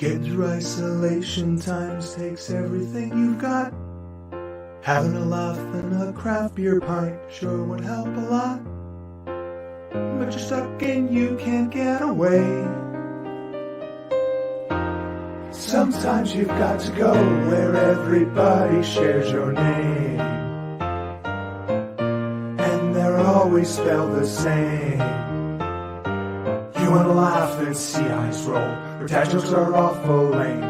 Getting through isolation times takes everything you've got. Having a laugh and a craft beer pint sure would help a lot. But you're stuck and you can't get away. Sometimes you've got to go where everybody shares your name, and they're always spelled the same. You wanna laugh and see eyes roll, where dad jokes are awful lame.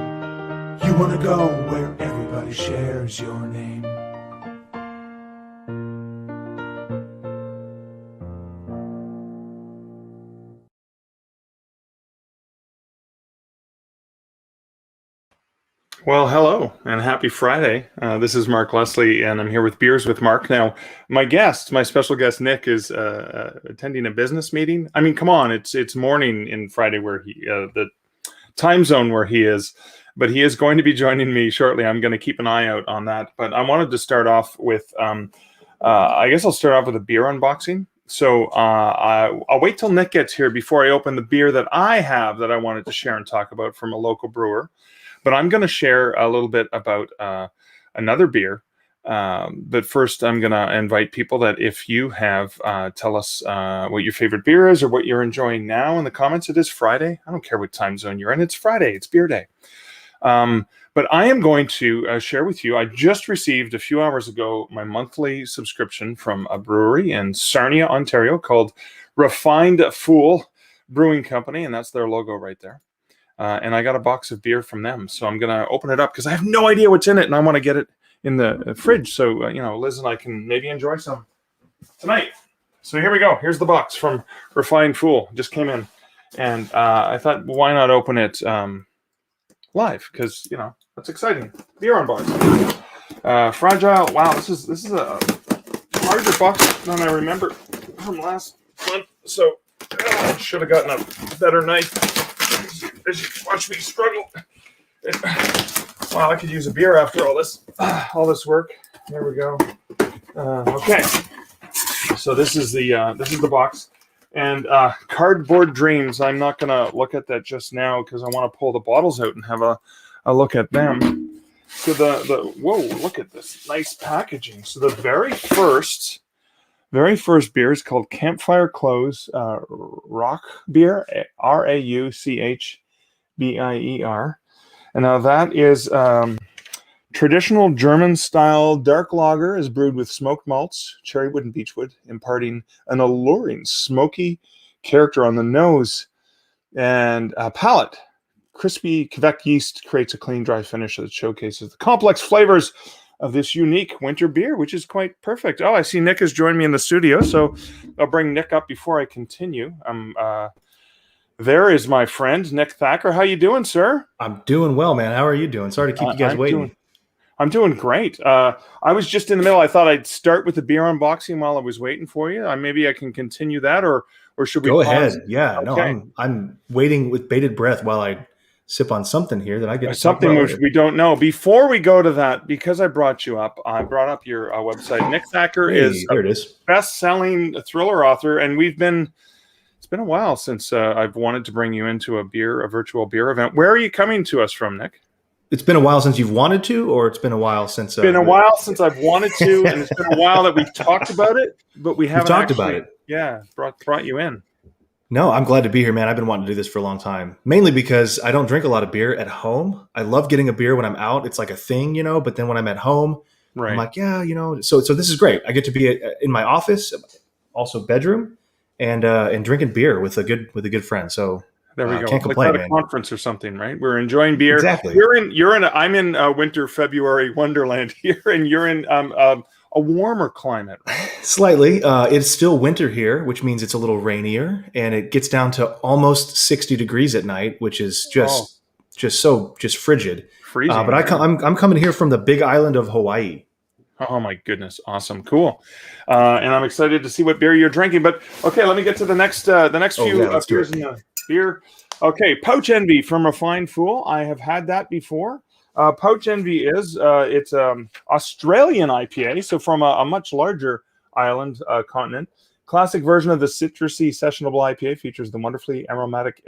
You wanna go where everybody shares your name. Well, hello and happy Friday. This is Mark Leslie, and I'm here with Beers with Mark. Now, my special guest, Nick, is attending a business meeting. I mean, come on, it's morning in Friday where the time zone where he is, but he is going to be joining me shortly. I'm going to keep an eye out on that. But I wanted to start off with, I guess I'll start off with a beer unboxing. So I'll wait till Nick gets here before I open the beer that I have that I wanted to share and talk about from a local brewer. But I'm going to share a little bit about another beer. But first, I'm going to invite people that if you have, tell us what your favorite beer is or what you're enjoying now in the comments. It is Friday. I don't care what time zone you're in. It's Friday. It's beer day. But I am going to share with you, I just received a few hours ago my monthly subscription from a brewery in Sarnia, Ontario called Refined Fool Brewing Company. And that's their logo right there. And I got a box of beer from them. So I'm going to open it up because I have no idea what's in it. And I want to get it in the fridge. So, Liz and I can maybe enjoy some tonight. So here we go. Here's the box from Refined Fool. Just came in. And I thought, why not open it live? Because, that's exciting. Beer unboxing. Fragile. Wow, this is a larger box than I remember from last month. So I should have gotten a better knife. As you watch me struggle. Wow, I could use a beer after all this work. There we go. Okay, so this is the box, and Cardboard Dreams. I'm not gonna look at that just now because I want to pull the bottles out and have a look at them. So whoa, look at this nice packaging. So the very first beer is called Campfire Close Rock Beer, Rauchbier. And now that is traditional German-style dark lager is brewed with smoked malts, cherry wood and beechwood, imparting an alluring smoky character on the nose and palate. Crispy Quebec yeast creates a clean, dry finish that showcases the complex flavors of this unique winter beer, which is quite perfect. Oh, I see Nick has joined me in the studio, so I'll bring Nick up before I continue. There is my friend, Nick Thacker. How you doing, sir? I'm doing well, man. How are you doing? Sorry to keep you guys waiting. I'm doing great. I was just in the middle. I thought I'd start with the beer unboxing while I was waiting for you. Maybe I can continue that, or should we go pause? ahead? Yeah, okay. No, I'm waiting with bated breath while I sip on something here that I get something which we don't know. Before we go to that, because I brought up your website. Nick Thacker is best-selling thriller author, and it's been a while since I've wanted to bring you into a virtual beer event. Where are you coming to us from, Nick? It's been a while since you've wanted to, or it's been a while since... It's been a while since I've wanted to, and it's been a while that we've talked about it, but we haven't talked about it. Yeah, brought you in. No, I'm glad to be here, man. I've been wanting to do this for a long time, mainly because I don't drink a lot of beer at home. I love getting a beer when I'm out. It's like a thing, but then when I'm at home, right. I'm like, so this is great. I get to be in my office, also bedroom, and drinking beer with a good friend. So there we go. Can't complain, like at a conference or something, right? We're enjoying beer. Exactly. I'm in winter February wonderland here, and you're in a warmer climate, right? Slightly. It's still winter here, which means it's a little rainier, and it gets down to almost 60 degrees at night, which is just frigid. Freezing. But I'm coming here from the big island of Hawaii. Oh my goodness. Awesome. Cool. And I'm excited to see what beer you're drinking, but okay, let me get to the next few beers in the beer. Okay. Pouch Envy from Refined Fool. I have had that before. Pouch Envy it's Australian IPA. So from a much larger island continent, Classic version of the citrusy sessionable IPA features the wonderfully aromatic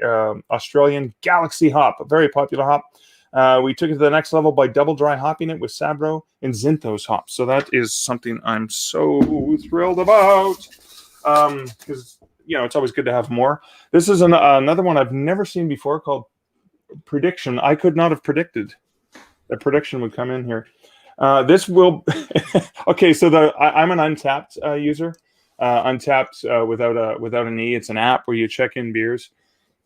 Australian Galaxy hop, a very popular hop. We took it to the next level by double dry hopping it with Sabro and Zinthos hops. So that is something I'm so thrilled about, because it's always good to have more. This is another one I've never seen before called Prediction. I could not have predicted that Prediction would come in here. This will okay. So I'm an Untapped user. Untapped without an E. It's an app where you check in beers,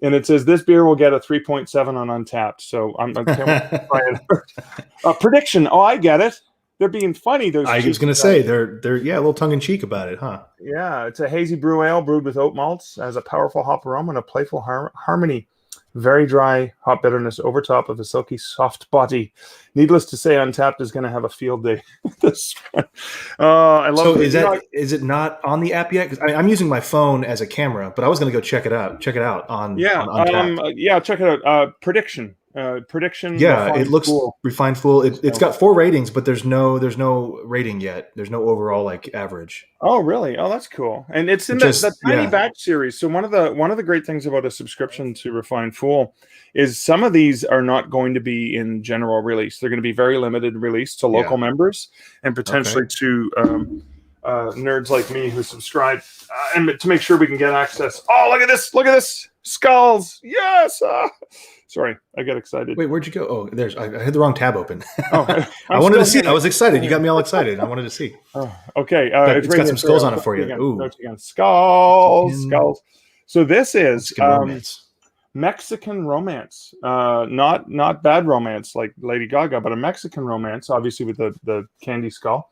and it says this beer will get a 3.7 on Untapped. So I'm try it. Prediction. Oh, I get it. They're being funny. I was going to say they're a little tongue in cheek about it, huh? Yeah, it's a hazy brew ale brewed with oat malts, has a powerful hop aroma and a playful harmony. Very dry hop bitterness over top of a silky soft body. Needless to say, Untapped is going to have a field day with this one. I love. So is it not on the app yet? Because I'm using my phone as a camera, but I was going to go check it out on Untapped. Check it out. Prediction. Yeah, it looks Refined Fool. It's got 4 ratings, but there's no rating yet. There's no overall like average. Oh, really? Oh, that's cool. And it's in that tiny batch series. So one of the great things about a subscription to Refined Fool is some of these are not going to be in general release. They're going to be very limited release to local members and potentially to nerds like me who subscribe, and to make sure we can get access. Oh, look at this! Look at this! Skulls! Yes! Sorry, I got excited. Wait, where'd you go? Oh, I had the wrong tab open. I wanted to see it. I was excited. You got me all excited. I wanted to see. Oh, okay. It's got some skulls on it for you. Ooh. Skulls. So this is Mexican romance. Not bad romance like Lady Gaga, but a Mexican romance, obviously with the candy skull.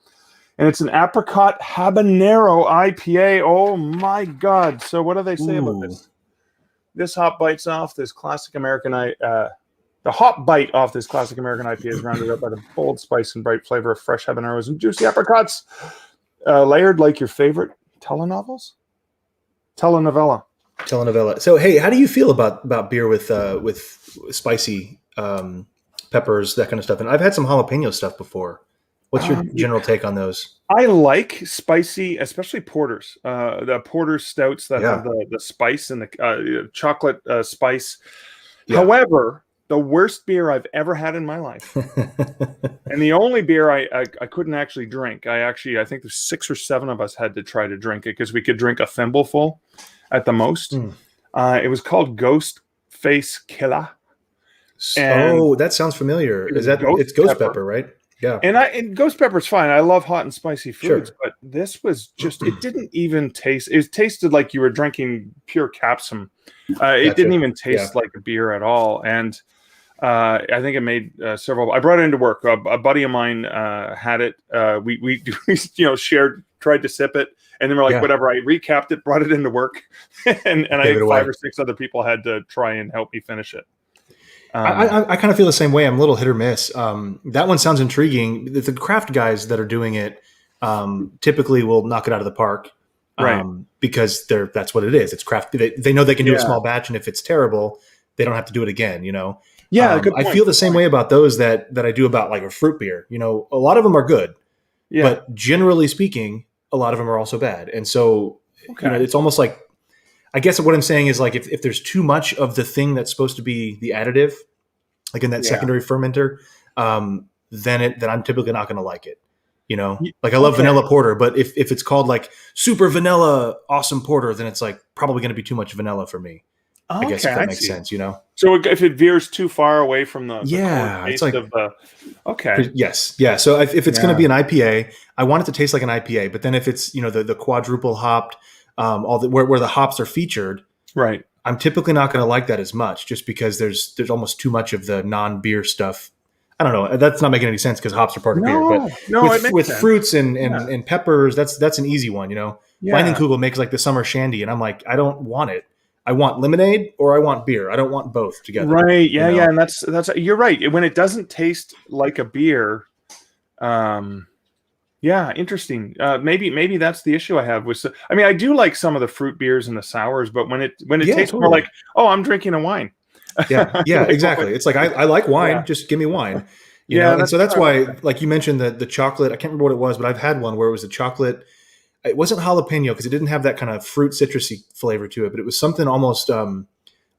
And it's an Apricot Habanero IPA. Oh my God. So what do they say about this? This hop bites off this classic American the hop bite off this classic American IPA is rounded up by the bold spice and bright flavor of fresh habaneros and juicy apricots, layered like your favorite telenovela. So, hey, how do you feel about beer with spicy peppers, that kind of stuff? And I've had some jalapeno stuff before. What's your general take on those? I like spicy, especially porters. The porter stouts that have the spice and the chocolate spice. Yeah. However, the worst beer I've ever had in my life, and the only beer I couldn't actually drink. I think there's 6 or 7 of us had to try to drink it because we could drink a thimbleful at the most. It was called Ghost Face Killer. That sounds familiar. It's ghost pepper, right? Yeah. And ghost pepper's fine. I love hot and spicy foods, but this was just, it didn't even taste, it tasted like you were drinking pure capsum. It didn't even taste like a beer at all. And I think it made several, I brought it into work. A buddy of mine had it. We shared, tried to sip it. And then we're like, whatever, I recapped it, brought it into work. and I think 5 or 6 other people had to try and help me finish it. I kind of feel the same way. I'm a little hit or miss. That one sounds intriguing. The craft guys that are doing it typically will knock it out of the park, because that's what it is. It's craft. They know they can do a small batch, and if it's terrible, they don't have to do it again. Yeah, good point. I feel the same way about those that I do about like a fruit beer. A lot of them are good, but generally speaking, a lot of them are also bad. And so it's almost like, I guess what I'm saying is like if there's too much of the thing that's supposed to be the additive, like in that secondary fermenter, then I'm typically not going to like it. Like I love vanilla porter, but if it's called like super vanilla awesome porter, then it's like probably going to be too much vanilla for me. I guess if that makes sense, So if it veers too far away from the it's like of the yeah. So if it's going to be an IPA, I want it to taste like an IPA. But then if it's the quadruple hopped, where the hops are featured, right? I'm typically not going to like that as much, just because there's almost too much of the non-beer stuff. I don't know. That's not making any sense because hops are part of beer. But with fruits and peppers, that's an easy one. Leinenkugel makes like the summer shandy, and I'm like, I don't want it. I want lemonade or I want beer. I don't want both together. Right. Yeah. Yeah. And that's you're right. When it doesn't taste like a beer, interesting. Maybe that's the issue I have with. I do like some of the fruit beers and the sours, but when it tastes more like, oh, I'm drinking a wine. Yeah, exactly. It's like I like wine. Just give me wine. You know? And so that's why, like you mentioned, the chocolate. I can't remember what it was, but I've had one where it was a chocolate. it wasn't jalapeno because it didn't have that kind of fruit citrusy flavor to it, but it was something almost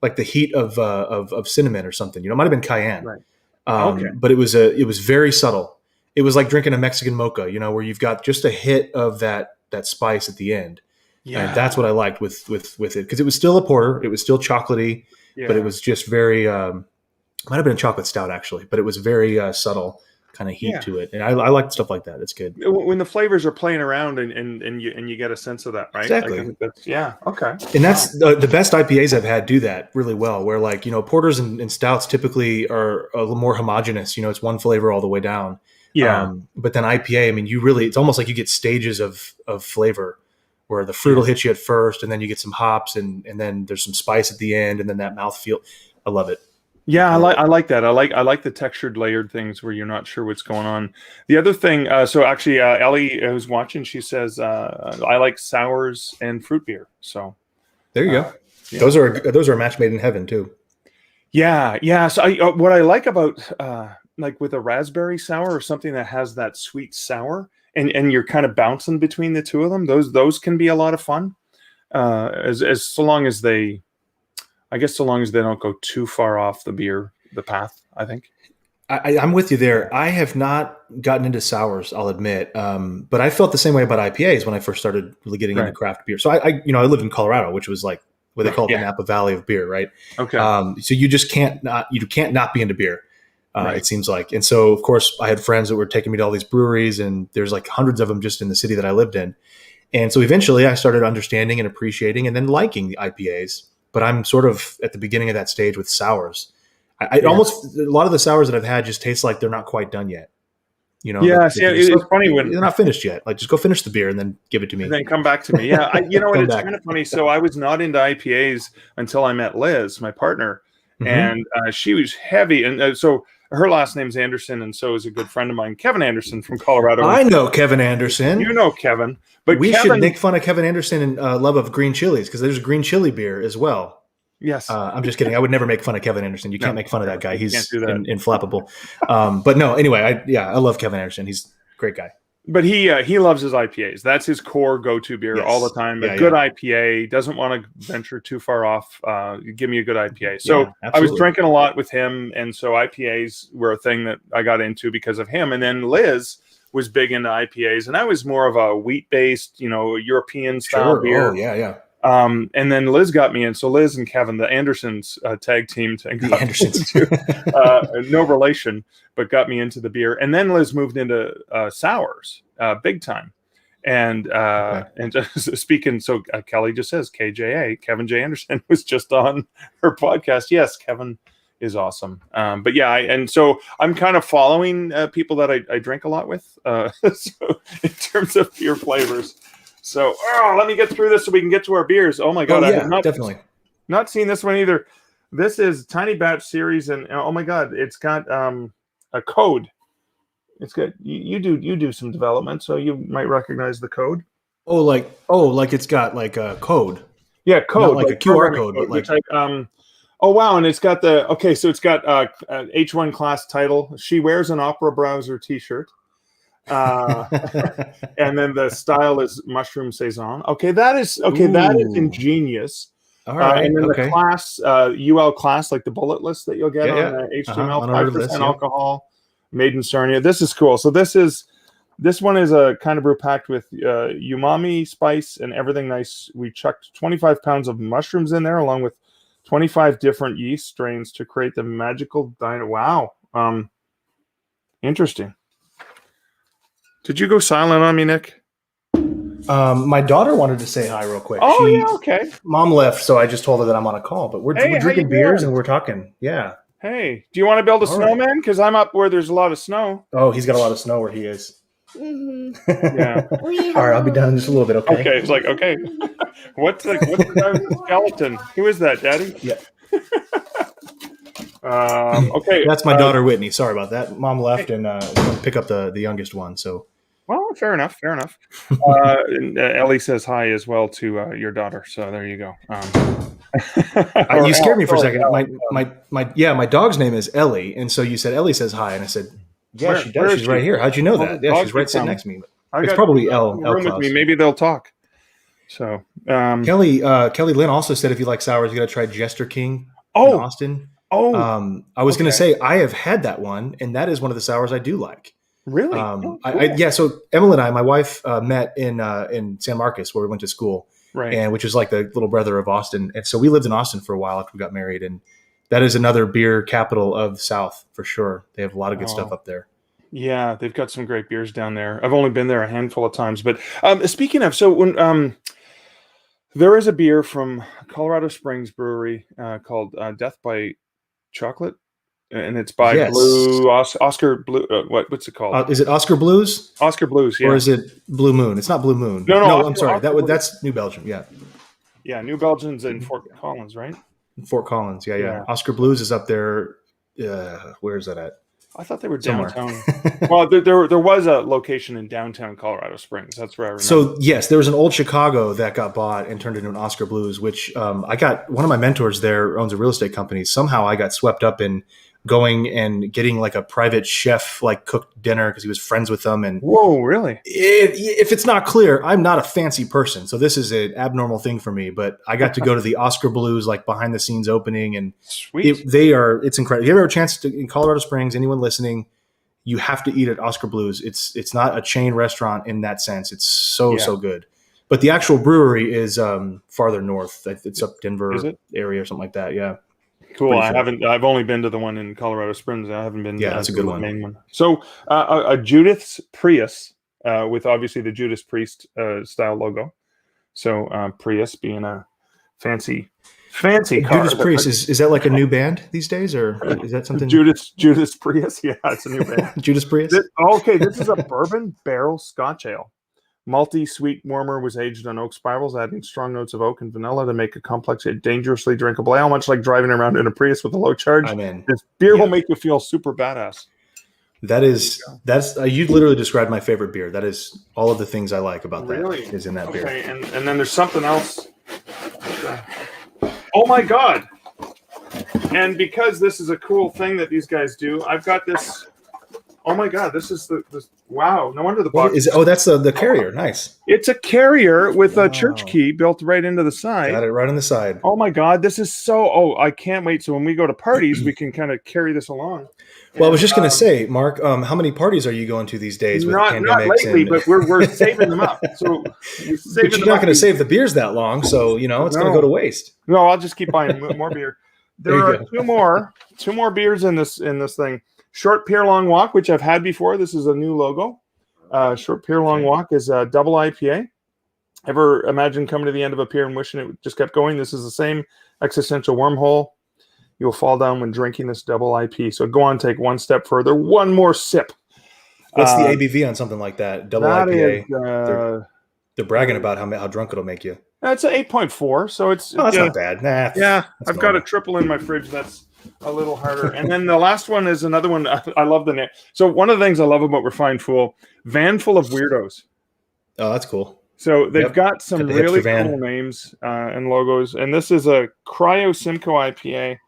like the heat of cinnamon or something. It might have been cayenne. Right. But it was very subtle. It was like drinking a Mexican mocha, where you've got just a hit of that spice at the end. Yeah. And that's what I liked with it, because it was still a porter. It was still chocolatey, but it was just very, might have been a chocolate stout actually, but it was very subtle kind of heat to it. And I like stuff like that. It's good. When the flavors are playing around and you get a sense of that, right? Exactly. Okay. And that's the best IPAs I've had do that really well, where porters and stouts typically are a little more homogenous. It's one flavor all the way down. Yeah. But then IPA, I mean, it's almost like you get stages of flavor, where the fruit will hit you at first, and then you get some hops, and then there's some spice at the end, and then that mouthfeel. I love it. Yeah, I like that. I like the textured, layered things where you're not sure what's going on. The other thing, so actually, Ellie, who's watching, she says, I like sours and fruit beer. So there you go. Yeah. Those are a match made in heaven too. Yeah. So what I like about like with a raspberry sour or something that has that sweet sour, and you're kind of bouncing between the two of them, those can be a lot of fun. So long as they don't go too far off the path, I think. I'm with you there. I have not gotten into sours, I'll admit, but I felt the same way about IPAs when I first started really getting into craft beer. So I live in Colorado, which was like what they call the Napa Valley of beer, right? Okay. So you just can't not be into beer. It seems like. And so, of course, I had friends that were taking me to all these breweries, and there's like hundreds of them just in the city that I lived in. And so eventually I started understanding and appreciating and then liking the IPAs. But I'm sort of at the beginning of that stage with sours. Almost a lot of the sours that I've had just taste like they're not quite done yet. It's funny when they're not finished yet. Like, just go finish the beer and then give it to me. And then come back to me. Yeah, it's kind of funny. So I was not into IPAs until I met Liz, my partner, and she was heavy. And so her last name's Anderson, and so is a good friend of mine, Kevin Anderson from Colorado. I know Kevin Anderson. You know Kevin. But we should make fun of Kevin Anderson and love of green chilies, because there's a green chili beer as well. Yes. I'm just kidding. I would never make fun of Kevin Anderson. You can't make fun of that guy. He's inflappable. But no, anyway, I love Kevin Anderson. He's a great guy. But he loves his IPAs. That's his core go-to beer all the time. A good IPA, doesn't want to venture too far off. Give me a good IPA. So I was drinking a lot with him, and so IPAs were a thing that I got into because of him. And then Liz was big into IPAs, and I was more of a wheat-based, European style beer. Oh, yeah. And then Liz got me in. So Liz and Kevin, the Andersons tag team, the Andersons, no relation, but got me into the beer. And then Liz moved into sours, big time. And just speaking, so Kelly just says KJA, Kevin J. Anderson was just on her podcast. Yes, Kevin is awesome. But yeah, and so I'm kind of following people that I drink a lot with. So in terms of beer flavors. So, let me get through this so we can get to our beers. Oh my God. I have definitely not seen this one either. This is Tiny Batch Series. And oh my God, it's got a code. It's good. You do some development, so you might recognize the code. Like it's got like a code. Yeah, code. Not like a QR code, but like oh wow, and it's got so it's got H1 class title. She wears an opera browser t-shirt. And then the style is mushroom saison. That is ingenious. All right. And then the class, UL class, like the bullet list that you'll get on HTML, 5% alcohol, made in Sarnia. This is cool. So this one is a kind of brew packed with umami, spice, and everything nice. We chucked 25 pounds of mushrooms in there, along with 25 different yeast strains to create the magical dino. Wow. Interesting. Did you go silent on me, Nick? My daughter wanted to say hi real quick. Okay. Mom left, so I just told her that I'm on a call. But we're drinking beers and we're talking. Yeah. Hey, do you want to build a snowman? Because I'm up where there's a lot of snow. Oh, he's got a lot of snow where he is. Mm-hmm. Yeah. All right, I'll be down in just a little bit. Okay. Okay. It's like, okay. What's the guy with the skeleton? Who is that, Daddy? Yeah. Okay. That's my daughter Whitney. Sorry about that. Mom left and going to pick up the youngest one. So. Well, fair enough. And Ellie says hi as well to your daughter. So there you go. You scared me for a second. My dog's name is Ellie, and so you said Ellie says hi, and I said, yeah, she does. She's right here. How'd you know that? Yeah, she's right sitting next to me. It's probably L room with me. Maybe they'll talk. So Kelly Lynn also said if you like sours, you got to try Jester King in Austin. I was going to say I have had that one, and that is one of the sours I do like. Really? Cool. So Emily and I, my wife, met in San Marcos where we went to school, right? And which is like the little brother of Austin. And so we lived in Austin for a while after we got married, and that is another beer capital of the South for sure. They have a lot of good stuff up there. Yeah, they've got some great beers down there. I've only been there a handful of times, but speaking of, so when there is a beer from Colorado Springs Brewery called Death by Chocolate, and it's by Blue Oscar Blue. What's it called? Is it Oscar Blues? Oscar Blues, yeah. Or is it Blue Moon? It's not Blue Moon. No, I'm sorry. That's New Belgium. Yeah. Yeah, New Belgium's in Fort Collins, right? Fort Collins. Yeah. Oscar Blues is up there. Where is that at? I thought they were downtown. Well, there was a location in downtown Colorado Springs. That's where I remember. So, yes, there was an old Chicago that got bought and turned into an Oscar Blues, which I got – one of my mentors there owns a real estate company. Somehow I got swept up in going and getting like a private chef like cooked dinner because he was friends with them. And whoa, really? If it's not clear, I'm not a fancy person, so this is an abnormal thing for me. But I got to go to the Oscar Blues like behind the scenes opening, and sweet. It's incredible. If you ever have a chance to in Colorado Springs, anyone listening, you have to eat at Oscar Blues. It's not a chain restaurant in that sense. It's so good. But the actual brewery is farther north. It's up Denver area or something like that. Yeah. Cool. I've only been to the one in Colorado Springs. I haven't been. Yeah, that's a good one. Main one. So a Judith's Prius with obviously the Judas Priest style logo. So Prius being a fancy car. Judas Priest is that like a new band these days, or is that something? Judas Prius. Yeah, it's a new band. Judas Prius. This is a bourbon barrel Scotch ale. Malty sweet warmer was aged on oak spirals, adding strong notes of oak and vanilla to make a complex yet dangerously drinkable ale, much like driving around in a Prius with a low charge. This beer will make you feel super badass. That's you literally described my favorite beer. That is all of the things I like about that is in that beer. Okay, and then there's something else. Oh my God. And because this is a cool thing that these guys do, I've got this. Oh my God, this is wow. No wonder the box. That's the carrier. Nice. It's a carrier with a church key built right into the side. Got it right on the side. Oh my God, this is I can't wait. So when we go to parties, we can kind of carry this along. Well, I was just going to say, Mark, how many parties are you going to these days with pandemics? Not lately, but we're saving them up. So but you're not going to save the beers that long, so it's going to go to waste. No, I'll just keep buying more beer. There are two more beers in this thing. Short Pier Long Walk, which I've had before. This is a new logo. Short Pier Long Walk is a double IPA. Ever imagine coming to the end of a pier and wishing it just kept going? This is the same existential wormhole. You'll fall down when drinking this double IP. So go on, take one step further. One more sip. What's the ABV on something like that? Double IPA. They're bragging about how drunk it'll make you. It's an 8.4, so it's that's not bad. I've got a triple in my fridge. That's a little harder. And then the last one is another one. I love the name. So one of the things I love about Refined Fool, Van Full of Weirdos. Oh, that's cool. So they've got some really cool names and logos. And this is a Cryo Simcoe IPA.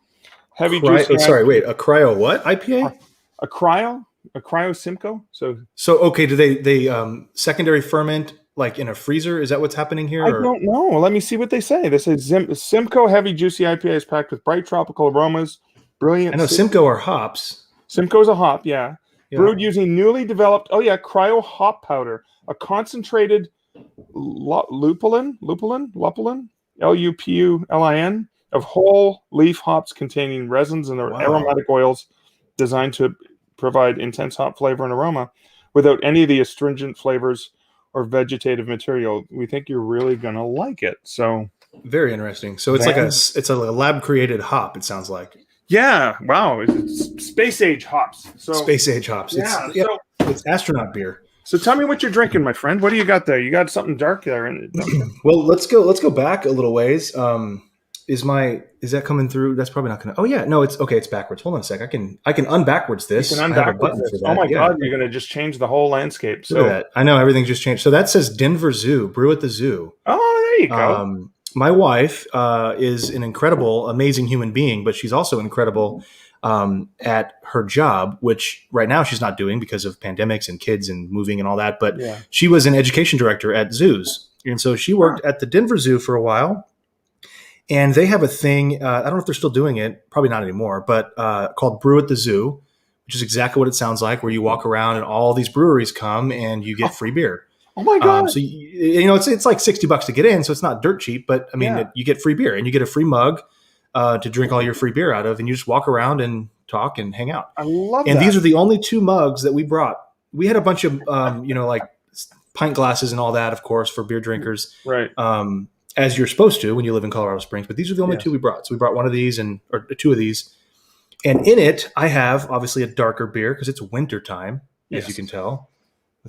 Heavy juice. A Cryo what? IPA? A Cryo Simcoe. So okay, do they secondary ferment like in a freezer? Is that what's happening here? I don't know. Let me see what they say. They say Simcoe Heavy Juicy IPA is packed with bright tropical aromas. Brilliant. I know Simcoe are hops. Simcoe's a hop, yeah. Brewed using newly developed, cryo hop powder, a concentrated lupulin, Lupulin, of whole leaf hops containing resins and aromatic oils designed to provide intense hop flavor and aroma without any of the astringent flavors or vegetative material. We think you're really going to like it. So very interesting. So it's a lab created hop, it sounds like. Yeah. Wow. It's space age hops. So space age hops. Yeah. It's astronaut beer. So tell me what you're drinking, my friend. What do you got there? You got something dark there. Well, let's go back a little ways. Is that coming through? That's probably not going to. Oh yeah, no, it's okay. It's backwards. Hold on a sec. I can unbackwards this. You can unbackwards this. Oh my God, you're going to just change the whole landscape. So look at that. I know everything's just changed. So that says Denver Zoo, brew at the zoo. Oh, there you go. My wife is an incredible, amazing human being, but she's also incredible at her job, which right now she's not doing because of pandemics and kids and moving and all that. But she was an education director at zoos. And so she worked at the Denver Zoo for a while. And they have a thing, I don't know if they're still doing it, probably not anymore, but called Brew at the Zoo, which is exactly what it sounds like, where you walk around and all these breweries come and you get free beer. Oh my God. So, it's like $60 to get in, so it's not dirt cheap, but I mean, you get free beer and you get a free mug to drink all your free beer out of, and you just walk around and talk and hang out. I love that. And these are the only 2 mugs that we brought. We had a bunch of, like pint glasses and all that, of course, for beer drinkers. Right. As you're supposed to when you live in Colorado Springs, but these are the only 2 we brought. So we brought one of these or 2 of these. And in it, I have obviously a darker beer because it's winter time, as you can tell.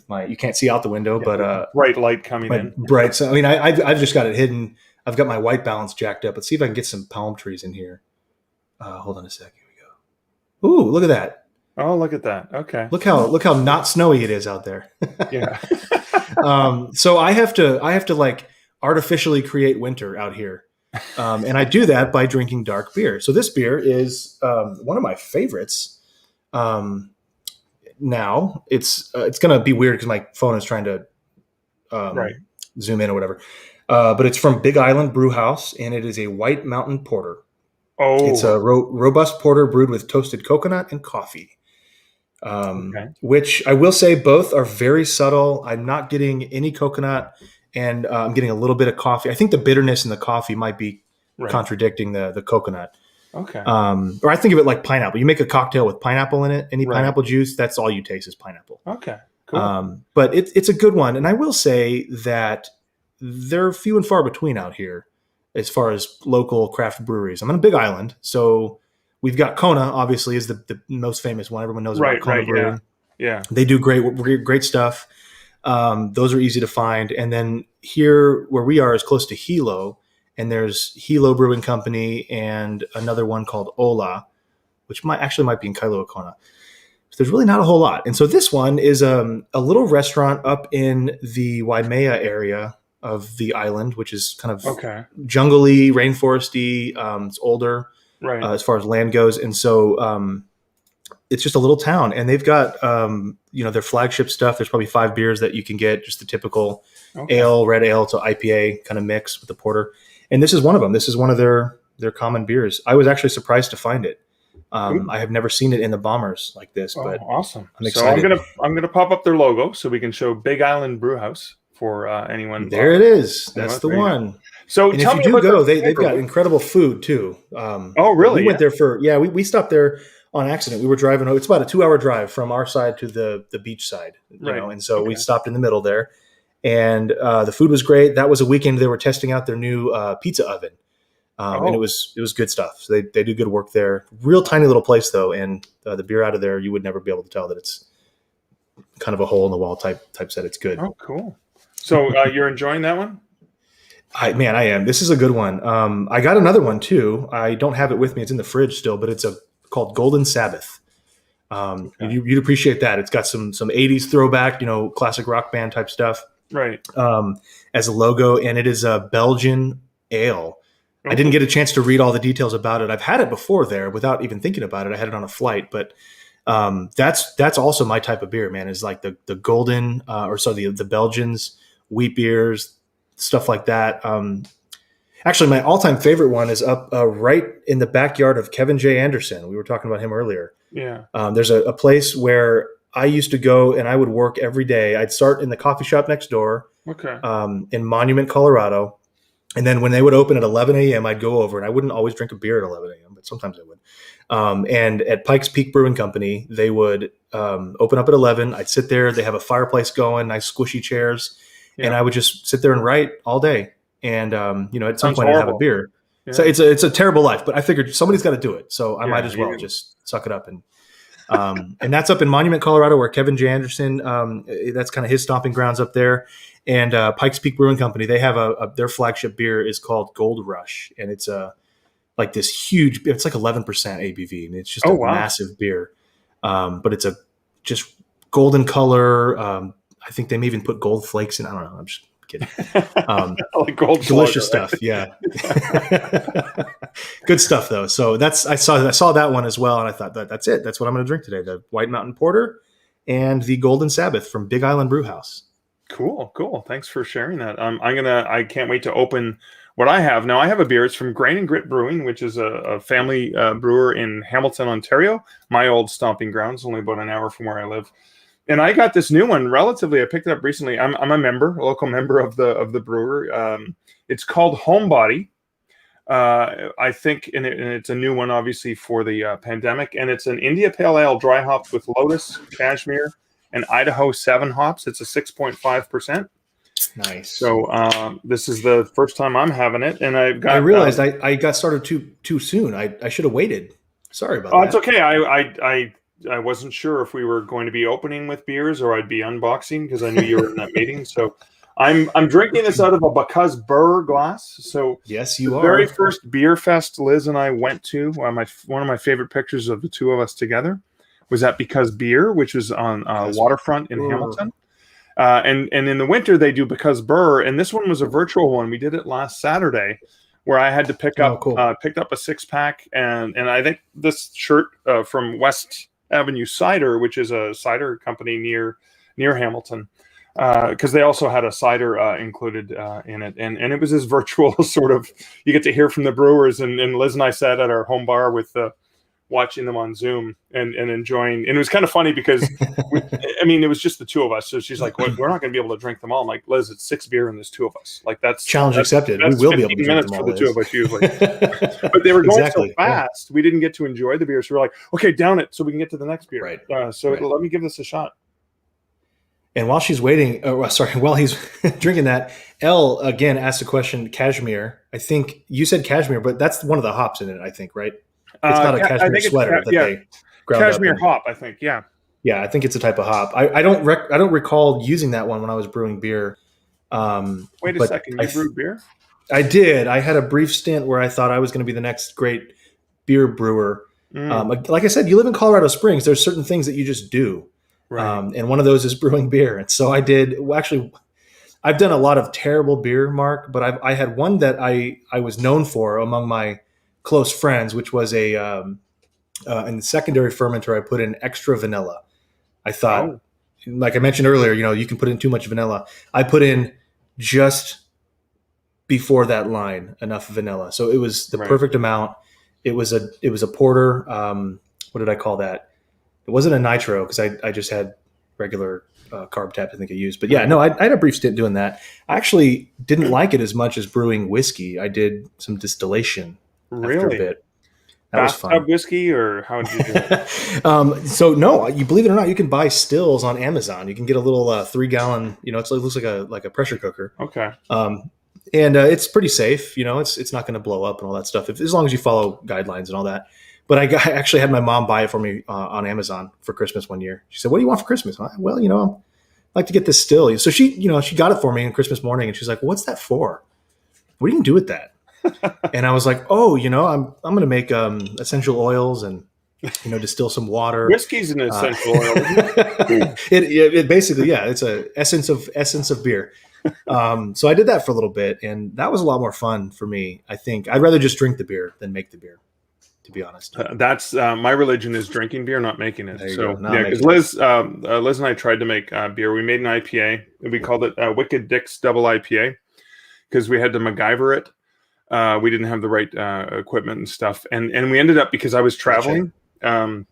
You can't see out the window, but bright light coming in. Bright. So I mean, I've just got it hidden. I've got my white balance jacked up. Let's see if I can get some palm trees in here. Hold on a sec. Here we go. Ooh, look at that. Oh, look at that. Okay. Look how not snowy it is out there. Yeah. So I have to like artificially create winter out here. And I do that by drinking dark beer. So this beer is one of my favorites. Now it's going to be weird because my phone is trying to zoom in or whatever. But it's from Big Island Brew House, and it is a White Mountain Porter. Oh, it's a robust porter brewed with toasted coconut and coffee. Which I will say both are very subtle. I'm not getting any coconut, and I'm getting a little bit of coffee. I think the bitterness in the coffee might be contradicting the coconut. Okay. Or I think of it like pineapple. You make a cocktail with pineapple in it. Any pineapple juice, that's all you taste is pineapple. Okay. Cool. But it's a good one. And I will say that they're few and far between out here as far as local craft breweries. I'm on a big island, so we've got Kona, obviously, is the most famous one. Everyone knows about Kona Brewing. Yeah. They do great stuff. Those are easy to find. And then here where we are is close to Hilo, and there's Hilo Brewing Company and another one called Ola, which might be in Kailua Kona. So there's really not a whole lot. And so this one is a little restaurant up in the Waimea area of the island, which is kind of jungly, rainforesty. It's older as far as land goes. And so it's just a little town, and they've got, their flagship stuff. There's probably 5 beers that you can get, just the typical ale, red ale to IPA kind of mix with the porter. And this is one of them. This is one of their common beers. I was actually surprised to find it. I have never seen it in the bombers like this, but awesome. I'm excited. So I'm gonna pop up their logo so we can show Big Island Brew House for anyone. There it is. That's the one. So and if you do go, they've got incredible food too. Oh, really? We went there we stopped there on accident. We were driving. It's about a 2-hour drive from our side to the beach side, and so we stopped in the middle there. And the food was great. That was a weekend they were testing out their new pizza oven. And it was good stuff. So they do good work there. Real tiny little place though, and the beer out of there, you would never be able to tell that it's kind of a hole in the wall type set. It's good. Oh, cool. So you're enjoying that one? I am. This is a good one. I got another one too. I don't have it with me. It's in the fridge still, but it's called Golden Sabbath. You'd appreciate that. It's got some 80s throwback, classic rock band type stuff. Right. As a logo, and it is a Belgian ale. I didn't get a chance to read all the details about it. I've had it before there without even thinking about it. I had it on a flight, but that's also my type of beer, man. Is like the golden the Belgians, wheat beers, stuff like that. Actually, my all-time favorite one is up right in the backyard of Kevin J. Anderson. We were talking about him earlier. Yeah. There's a place where I used to go and I would work every day. I'd start in the coffee shop next door in Monument, Colorado. And then when they would open at 11 a.m., I'd go over, and I wouldn't always drink a beer at 11 a.m., but sometimes I would. And at Pikes Peak Brewing Company, they would open up at 11. I'd sit there. They have a fireplace going, nice squishy chairs. Yeah. And I would just sit there and write all day. And, at some point I'd have a beer. Yeah. So it's a terrible life, but I figured somebody's got to do it. So I might as well just suck it up. And that's up in Monument, Colorado, where Kevin J. Anderson, that's kind of his stomping grounds up there. And Pikes Peak Brewing Company, they have their flagship beer is called Gold Rush. And it's like this huge, it's like 11% ABV. And it's just massive beer. But it's a just golden color. I think they may even put gold flakes in. I don't know. I'm just kidding. Like gold delicious slugger, stuff. Yeah. Good stuff though. So I saw that one as well, and I thought that's it. That's what I'm going to drink today: the White Mountain Porter and the Golden Sabbath from Big Island Brew House. Cool. Thanks for sharing that. I can't wait to open what I have now. I have a beer. It's from Grain and Grit Brewing, which is a family brewer in Hamilton, Ontario, my old stomping grounds, only about an hour from where I live. And I got this new one relatively. I picked it up recently. I'm a local member of the brewer. It's called Homebody. I think, and it's a new one, obviously, for the pandemic. And it's an India Pale Ale dry hopped with Lotus, Cashmere, and Idaho 7 hops. It's a 6.5%. Nice. So this is the first time I'm having it, and I realized I got started too soon. I should have waited. Sorry about that. Oh, it's okay. I wasn't sure if we were going to be opening with beers or I'd be unboxing because I knew you were in that meeting. So I'm drinking this out of a Because Burr glass. So yes, you the are. Very first beer fest Liz and I went to. One of my favorite pictures of the two of us together was at Because Beer, which was on Waterfront in Hamilton. And in the winter they do Because Burr, and this one was a virtual one. We did it last Saturday, where I had to picked up a 6-pack, and I think this shirt from West Avenue Cider, which is a cider company near Hamilton, because they also had a cider included in it, and it was this virtual sort of, you get to hear from the brewers, and Liz and I sat at our home bar with watching them on Zoom and enjoying. And it was kind of funny because, it was just the two of us. So she's like, well, we're not going to be able to drink them all. I'm like, Liz, it's 6 beer and there's 2 of us. Like that's challenge accepted. That's we will be able to drink them all. For the 2 of us usually. But they were going so fast, we didn't get to enjoy the beer. So we're like, okay, down it so we can get to the next beer. Right. Let me give this a shot. And while she's waiting, while he's drinking that, Elle again asked a question, Cashmere. I think you said Cashmere, but that's one of the hops in it, I think, right? It's not a Cashmere sweater that they ground Cashmere up hop, I think. Yeah. Yeah, I think it's a type of hop. I don't recall using that one when I was brewing beer. Wait a second, you brewed beer? I did. I had a brief stint where I thought I was going to be the next great beer brewer. Like I said, you live in Colorado Springs. There's certain things that you just do. Right. And one of those is brewing beer. And so I did. Well, actually, I've done a lot of terrible beer, Mark, but I had one that I was known for among my close friends, which was in the secondary fermenter, I put in extra vanilla. I thought, like I mentioned earlier, you can put in too much vanilla. I put in just before that line enough vanilla, so it was the perfect amount. It was a porter. What did I call that? It wasn't a nitro because I just had regular carb tap, I think I used. But yeah, no, I had a brief stint doing that. I actually didn't like it as much as brewing whiskey. I did some distillation after a bit. That was fun. Whiskey, or how did you do it? So no, you believe it or not, you can buy stills on Amazon. You can get a little 3-gallon. It looks like a pressure cooker. Okay. And it's pretty safe. It's not going to blow up and all that stuff as long as you follow guidelines and all that. But I actually had my mom buy it for me on Amazon for Christmas one year. She said, "What do you want for Christmas?" I like to get this still. So she got it for me on Christmas morning, and she's like, "What's that for? What are you going to do with that?" And I was like, "Oh, I'm going to make essential oils and distill some water." Whiskey's an essential oil. It basically, yeah, it's a essence of beer. So I did that for a little bit, and that was a lot more fun for me. I think I'd rather just drink the beer than make the beer, to be honest. That's my religion is drinking beer, not making it. So because Liz and I tried to make beer. We made an IPA, and we called it Wicked Dick's Double IPA because we had to MacGyver it. We didn't have the right equipment and stuff, and we ended up, because I was traveling, and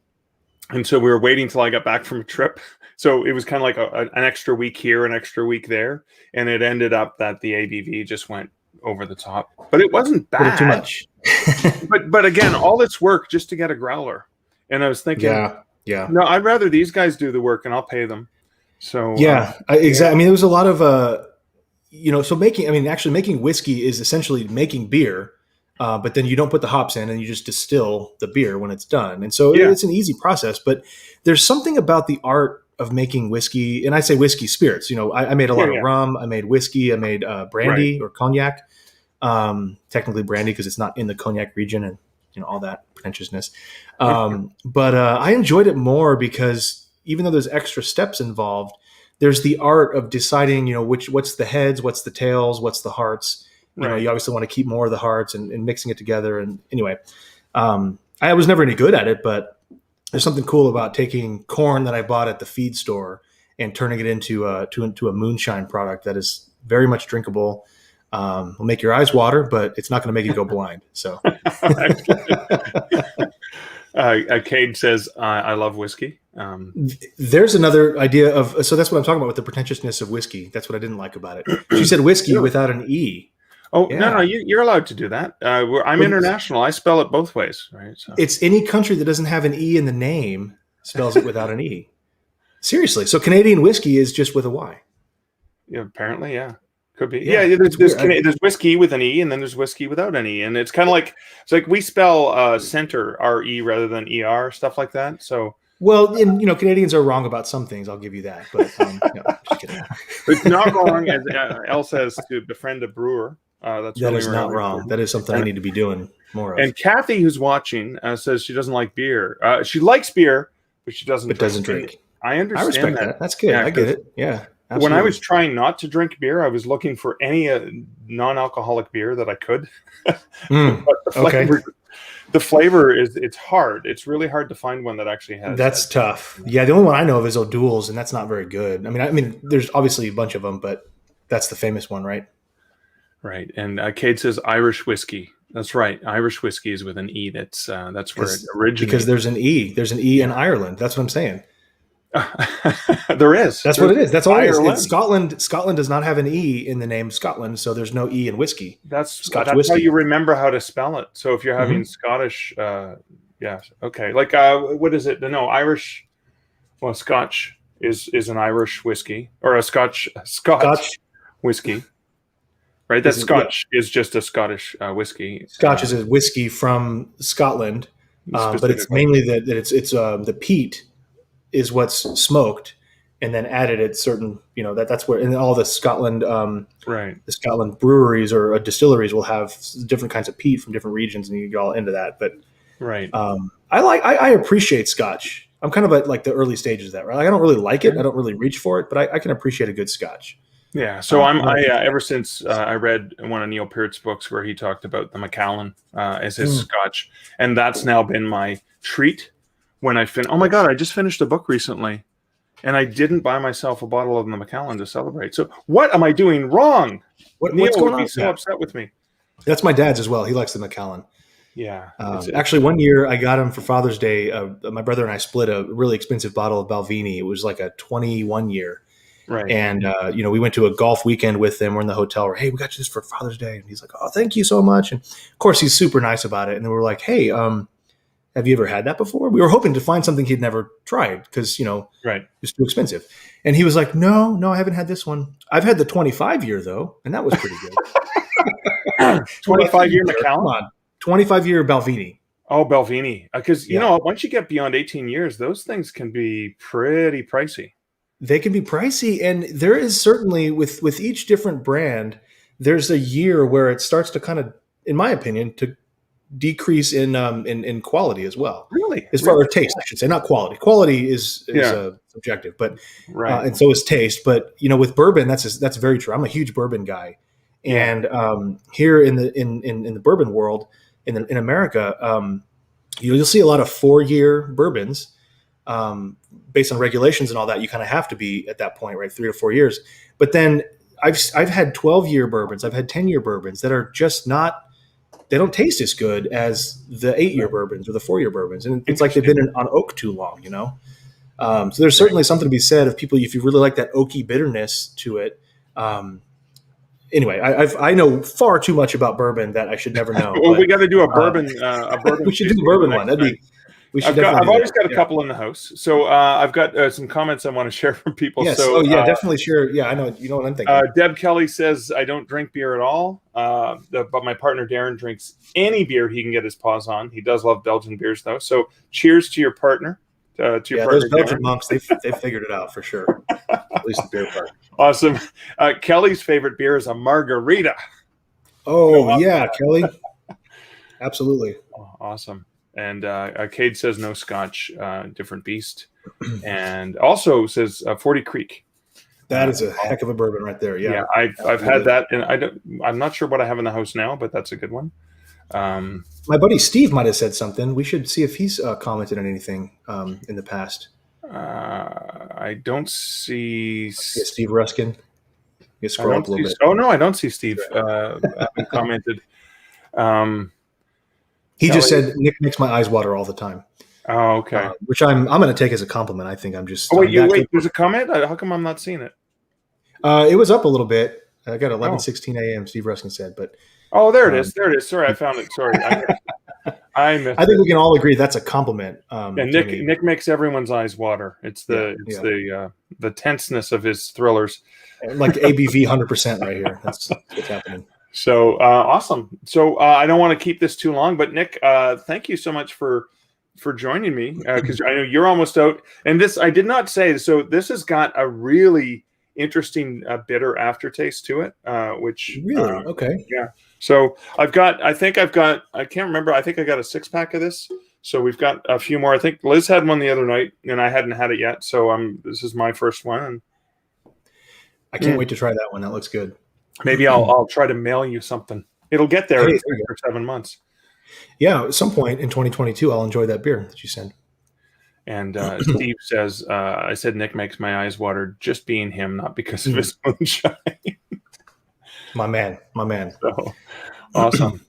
so we were waiting till I got back from a trip. So it was kind of like an extra week here, an extra week there, and it ended up that the ABV just went over the top. But it wasn't bad. Too much. but again, all this work just to get a growler, and I was thinking, yeah. No, I'd rather these guys do the work, and I'll pay them. So exactly. I mean, there was a lot of so making whiskey is essentially making beer, but then you don't put the hops in and you just distill the beer when it's done. And so it's an easy process, but there's something about the art of making whiskey, and I say whiskey spirits. I made a lot of rum, I made whiskey, I made brandy or cognac, technically brandy because it's not in the cognac region, and all that pretentiousness. But I enjoyed it more because even though there's extra steps involved, there's the art of deciding, what's the heads, what's the tails, what's the hearts, You know, you obviously want to keep more of the hearts and mixing it together. And anyway, I was never any good at it, but there's something cool about taking corn that I bought at the feed store and turning it into a moonshine product that is very much drinkable. Will make your eyes water, but it's not going to make you go blind. So, Cade says, "I love whiskey." There's another idea of, so that's what I'm talking about with the pretentiousness of whiskey. That's what I didn't like about it. She said whiskey without an E. Oh, yeah. No, you're allowed to do that. I'm international. I spell it both ways, right? So. It's any country that doesn't have an E in the name spells it without an E. Seriously. So Canadian whiskey is just with a Y. Yeah, apparently, yeah. Could be. Yeah, there's whiskey with an E, and then there's whiskey without an E. And it's kind of like, it's like we spell center R-E rather than E-R, stuff like that. So. Well, and Canadians are wrong about some things. I'll give you that. But no, just kidding. It's not wrong, as Elle says, to befriend a brewer. That really is not wrong. Important. That is something I need to be doing more of. And Kathy, who's watching, says she doesn't like beer. She likes beer, but she doesn't drink. I understand. I respect that. That's good. Yeah, I get it. Yeah. Absolutely. When I was trying not to drink beer, I was looking for any non-alcoholic beer that I could. But the flavor it's hard. It's really hard to find one that actually has. That's tough. Yeah, the only one I know of is O'Doul's, and that's not very good. I mean, there's obviously a bunch of them, but that's the famous one, right? Right. And Cade says Irish whiskey. That's right. Irish whiskey is with an E. That's where it originated. Because there's an E. There's an E in Ireland. That's what I'm saying. There is. That's what it is. That's all it is. It's Scotland. Scotland does not have an E in the name Scotland, so there's no E in whiskey. That's whiskey. How you remember how to spell it. So if you're having Scottish, okay. Like what is it? No, Irish. Well, Scotch is an Irish whiskey or a Scotch whiskey. Right, that Scotch is just a Scottish whiskey. Scotch is a whiskey from Scotland, but it's mainly that it's the peat is what's smoked and then added at certain, that's where, and all the Scotland, the Scotland breweries or distilleries will have different kinds of peat from different regions, and you get all into that. But I appreciate Scotch. I'm kind of at like the early stages of that, right? I don't really like it. I don't really reach for it, but I can appreciate a good Scotch. Yeah, so ever since I read one of Neil Peart's books where he talked about the Macallan as his Scotch, and that's now been my treat when I oh my God, I just finished a book recently, and I didn't buy myself a bottle of the Macallan to celebrate. So what am I doing wrong? What's going on? Be so upset with me. That's my dad's as well. He likes the Macallan. Yeah. Actually, one year I got him for Father's Day. My brother and I split a really expensive bottle of Balvenie. It was like a 21 year. Right. And, we went to a golf weekend with him. We're in the hotel. Hey, we got you this for Father's Day. And he's like, oh, thank you so much. And of course, he's super nice about it. And then we're like, hey, have you ever had that before? We were hoping to find something he'd never tried because, it's too expensive. And he was like, no, I haven't had this one. I've had the 25 year though. And that was pretty good. 25 year Macallan? Come on. 25 year Balvenie. Oh, Balvenie. Because, once you get beyond 18 years, those things can be pretty pricey. They can be pricey, and there is certainly with each different brand, there's a year where it starts to kind of, in my opinion, to decrease in quality as well. Really, as far as taste, I should say, not quality. Quality is subjective, but and so is taste. But with bourbon, that's very true. I'm a huge bourbon guy, and here in the bourbon world, in America, you'll see a lot of 4-year bourbons. Based on regulations and all that, you kind of have to be at that point, right? 3 or 4 years. But then I've had 12-year bourbons. I've had 10-year bourbons that are just they don't taste as good as the 8-year bourbons or the 4-year bourbons. And it's like they've been on oak too long, So there's certainly something to be said of people, if you really like that oaky bitterness to it. Anyway, I know far too much about bourbon that I should never know. Well, we got to do a bourbon. We should do a bourbon one. That'd be. I've always got a couple in the house, so I've got some comments I want to share from people. Yes. So, definitely share. Yeah, I know. You know what I'm thinking. Deb Kelly says, I don't drink beer at all, but my partner Darren drinks any beer he can get his paws on. He does love Belgian beers, though. So cheers to your partner. Partner, those Belgian monks, they figured it out for sure. At least the beer part. Awesome. Kelly's favorite beer is a margarita. Oh, yeah, Kelly. Absolutely. Oh, awesome. And Cade says no Scotch, different beast. And also says 40 Creek. That is a heck of a bourbon right there. Yeah, I've had that, and I'm not sure what I have in the house now, but that's a good one. My buddy Steve might have said something. We should see if he's commented on anything in the past. I don't see Steve Ruskin. You scroll up a little bit. Oh no, I don't see Steve commented. He just said Nick makes my eyes water all the time. Oh, okay. Which I'm going to take as a compliment. I think I'm just. Oh, wait. There's a comment. How come I'm not seeing it? It was up a little bit. I got 11:16 a.m. Steve Ruskin said, but. Oh, there it is. There it is. Sorry, I found it. Sorry, I missed. I think we can all agree that's a compliment. And Nick makes everyone's eyes water. It's the tenseness of his thrillers. Like ABV 100% right here. That's what's happening. So awesome. So I don't want to keep this too long, but Nick, thank you so much for joining me, because I know you're almost out. And this I did not say. So this has got a really interesting bitter aftertaste to it, which really okay. Yeah. So I can't remember. I think I got a 6-pack of this. So we've got a few more. I think Liz had one the other night, and I hadn't had it yet. So this is my first one. I can't wait to try that one. That looks good. Maybe I'll try to mail you something. It'll get there in 6 or 7 months. Yeah, at some point in 2022, I'll enjoy that beer that you send. And Steve says, I said Nick makes my eyes water just being him, not because of his moonshine. My man. So awesome.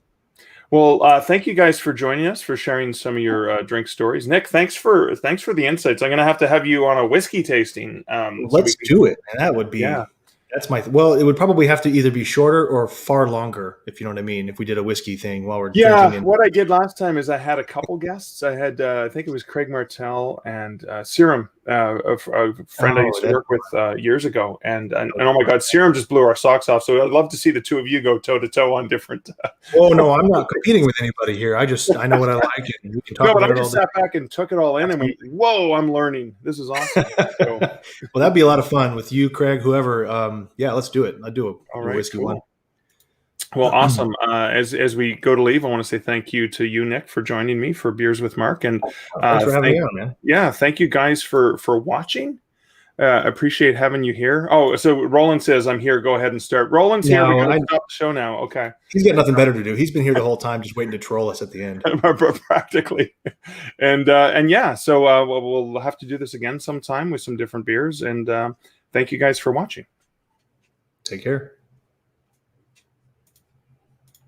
Well, thank you guys for joining us, for sharing some of your drink stories. Nick, thanks for the insights. I'm going to have you on a whiskey tasting. Let's do it. And that would be, that's it would probably have to either be shorter or far longer, if you know what I mean, if we did a whiskey thing while we're drinking. What I did last time is I had a couple guests. I had, I think it was Craig Martell and Serum, a friend I used to work with years ago. And oh my God, Serum just blew our socks off. So I'd love to see the two of you go toe to toe on different. Oh no, I'm not competing with anybody here. I know what I like. And we can talk about I just sat back and took it all in and went, whoa, I'm learning. This is awesome. So, well, that'd be a lot of fun with you, Craig, whoever. Yeah, let's do it. I'll do a whiskey one. Well, awesome. As we go to leave, I want to say thank you to you, Nick, for joining me for Beers with Mark, and thanks for having me on, man. Yeah, thank you guys for watching. Appreciate having you here. Oh, so Roland says I'm here. Go ahead and start. Roland's here. We're going to stop the show now. Okay. He's got nothing better to do. He's been here the whole time, just waiting to troll us at the end. Practically. And yeah, so we'll have to do this again sometime with some different beers. And thank you guys for watching. Take care.